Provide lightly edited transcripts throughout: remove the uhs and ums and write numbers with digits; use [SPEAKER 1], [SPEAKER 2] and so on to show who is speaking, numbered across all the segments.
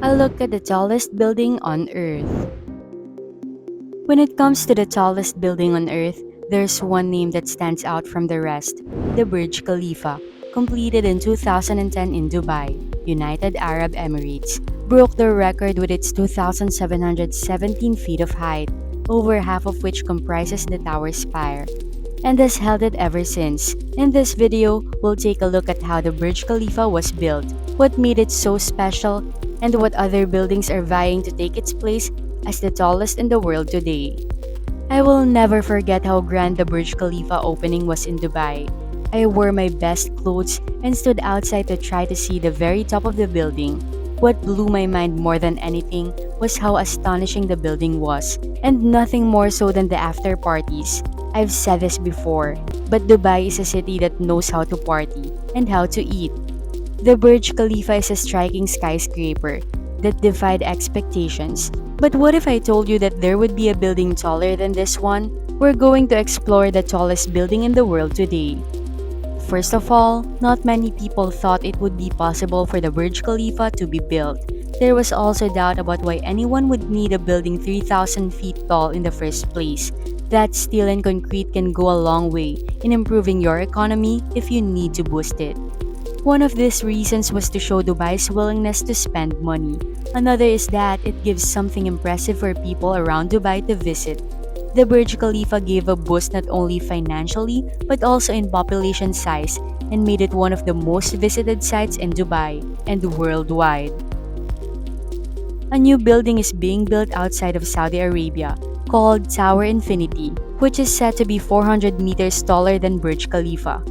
[SPEAKER 1] A look at the tallest building on Earth. When it comes to the tallest building on Earth, there's one name that stands out from the rest: the Burj Khalifa, completed in 2010 in Dubai, United Arab Emirates, broke the record with its 2,717 feet of height, over half of which comprises the tower's spire, and has held it ever since. In this video, we'll take a look at how the Burj Khalifa was built, what made it so special, and what other buildings are vying to take its place as the tallest in the world today. I will never forget how grand the Burj Khalifa opening was in Dubai. I wore my best clothes and stood outside to try to see the very top of the building. What blew my mind more than anything was how astonishing the building was, and nothing more so than the after parties. I've said this before, but Dubai is a city that knows how to party and how to eat. The Burj Khalifa is a striking skyscraper that defied expectations. But what if I told you that there would be a building taller than this one? We're going to explore the tallest building in the world today. First of all, not many people thought it would be possible for the Burj Khalifa to be built. There was also doubt about why anyone would need a building 3,000 feet tall in the first place. That steel and concrete can go a long way in improving your economy if you need to boost it. One of these reasons was to show Dubai's willingness to spend money. Another is that it gives something impressive for people around Dubai to visit. The Burj Khalifa gave a boost not only financially but also in population size and made it one of the most visited sites in Dubai and worldwide. A new building is being built outside of Saudi Arabia called Tower Infinity, which is said to be 400 meters taller than Burj Khalifa.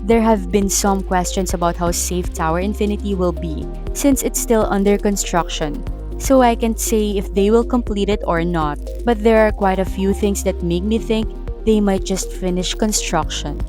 [SPEAKER 1] There have been some questions about how safe Tower Infinity will be since it's still under construction, so I can't say if they will complete it or not, but there are quite a few things that make me think they might just finish construction.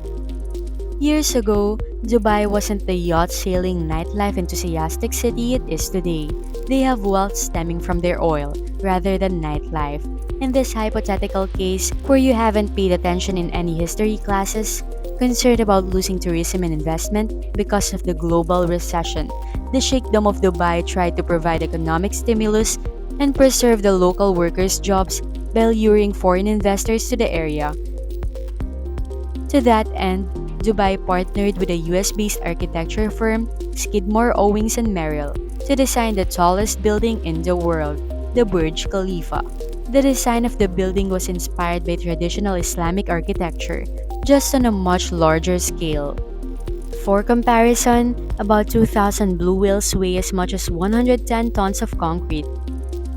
[SPEAKER 1] Years ago, Dubai wasn't the yacht sailing nightlife enthusiastic city it is today. They have wealth stemming from their oil rather than nightlife. In this hypothetical case, where you haven't paid attention in any history classes, concerned about losing tourism and investment because of the global recession, the Sheikhdom of Dubai tried to provide economic stimulus and preserve the local workers' jobs by luring foreign investors to the area. To that end, Dubai partnered with a US-based architecture firm, Skidmore, Owings and Merrill, to design the tallest building in the world, the Burj Khalifa. The design of the building was inspired by traditional Islamic architecture, just on a much larger scale. For comparison, about 2,000 blue whales weigh as much as 110 tons of concrete.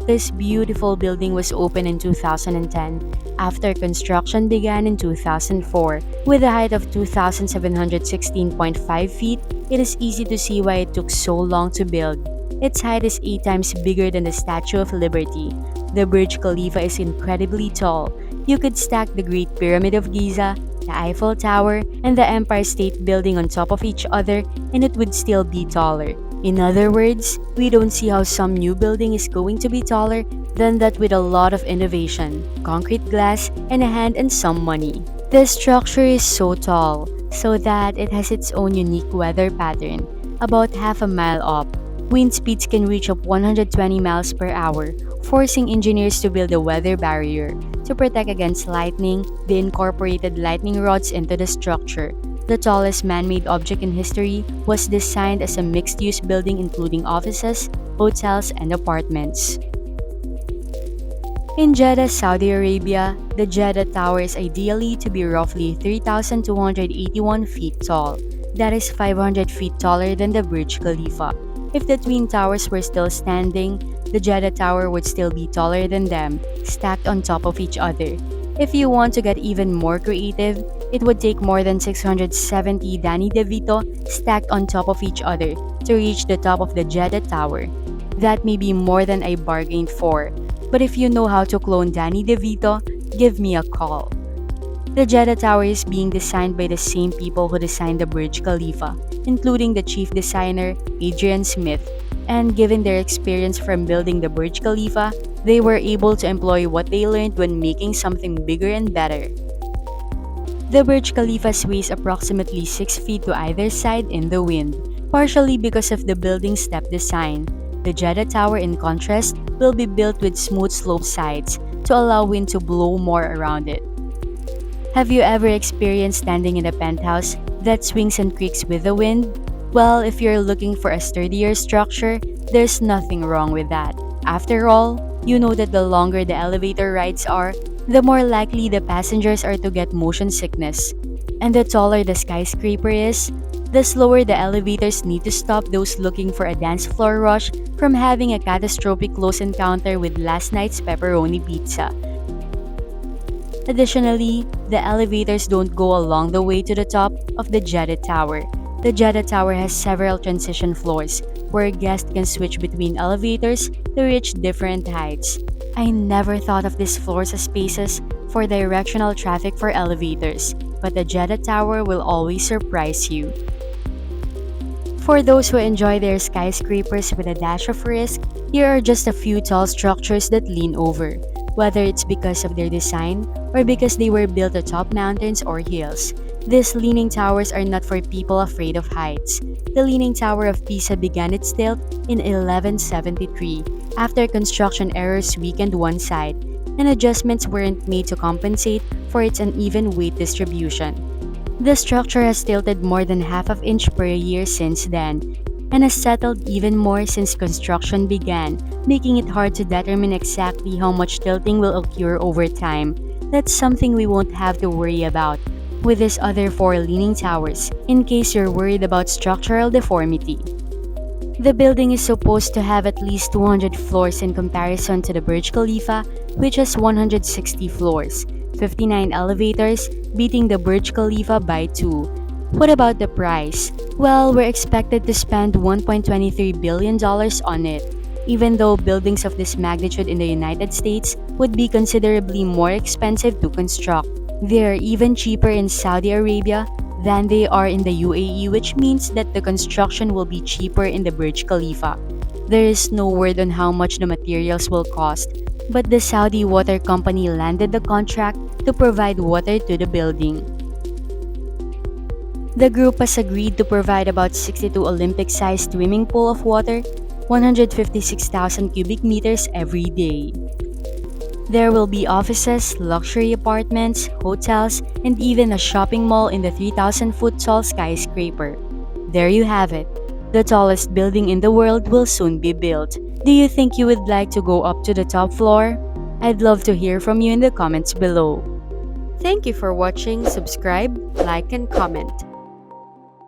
[SPEAKER 1] This beautiful building was opened in 2010 after construction began in 2004. With a height of 2,716.5 feet, it is easy to see why it took so long to build. Its height is 8 times bigger than the Statue of Liberty. The Burj Khalifa is incredibly tall. You could stack the Great Pyramid of Giza, the Eiffel Tower, and the Empire State Building on top of each other, and it would still be taller. In other words, we don't see how some new building is going to be taller than that with a lot of innovation, concrete glass, and a hand and some money. The structure is so tall, so that it has its own unique weather pattern. About half a mile up, wind speeds can reach up 120 miles per hour, forcing engineers to build a weather barrier. To protect against lightning, they incorporated lightning rods into the structure. The tallest man-made object in history was designed as a mixed-use building including offices, hotels, and apartments. In Jeddah, Saudi Arabia, the Jeddah Tower is ideally to be roughly 3,281 feet tall. That is 500 feet taller than the Burj Khalifa. If the twin towers were still standing, the Jeddah Tower would still be taller than them, stacked on top of each other. If you want to get even more creative, it would take more than 670 Danny DeVito stacked on top of each other to reach the top of the Jeddah Tower. That may be more than I bargained for, but if you know how to clone Danny DeVito, give me a call. The Jeddah Tower is being designed by the same people who designed the Burj Khalifa, including the chief designer, Adrian Smith. And given their experience from building the Burj Khalifa, they were able to employ what they learned when making something bigger and better. The Burj Khalifa sways approximately 6 feet to either side in the wind, partially because of the building's step design. The Jeddah Tower, in contrast, will be built with smooth sloped sides to allow wind to blow more around it. Have you ever experienced standing in a penthouse that swings and creaks with the wind? Well, if you're looking for a sturdier structure, there's nothing wrong with that. After all, you know that the longer the elevator rides are, the more likely the passengers are to get motion sickness. And the taller the skyscraper is, the slower the elevators need to stop those looking for a dance floor rush from having a catastrophic close encounter with last night's pepperoni pizza. Additionally, the elevators don't go along the way to the top of the Jeddah Tower. The Jeddah Tower has several transition floors where guests can switch between elevators to reach different heights. I never thought of these floors as spaces for directional traffic for elevators, but the Jeddah Tower will always surprise you. For those who enjoy their skyscrapers with a dash of risk, here are just a few tall structures that lean over, whether it's because of their design or because they were built atop mountains or hills. These leaning towers are not for people afraid of heights. The Leaning Tower of Pisa began its tilt in 1173 after construction errors weakened one side, and adjustments weren't made to compensate for its uneven weight distribution. The structure has tilted more than half of inch per year since then, and has settled even more since construction began, making it hard to determine exactly how much tilting will occur over time. That's something we won't have to worry about with these other four leaning towers, in case you're worried about structural deformity. The building is supposed to have at least 200 floors in comparison to the Burj Khalifa, which has 160 floors, 59 elevators, beating the Burj Khalifa by 2. What about the price? Well, we're expected to spend $1.23 billion on it, even though buildings of this magnitude in the United States would be considerably more expensive to construct. They're even cheaper in Saudi Arabia than they are in the UAE, which means that the construction will be cheaper in the Burj Khalifa. There is no word on how much the materials will cost, but the Saudi water company landed the contract to provide water to the building. The group has agreed to provide about 62 Olympic-sized swimming pool of water, 156,000 cubic meters every day. There will be offices, luxury apartments, hotels, and even a shopping mall in the 3,000-foot tall skyscraper. There you have it. The tallest building in the world will soon be built. Do you think you would like to go up to the top floor? I'd love to hear from you in the comments below. Thank you for watching. Subscribe, like, and comment.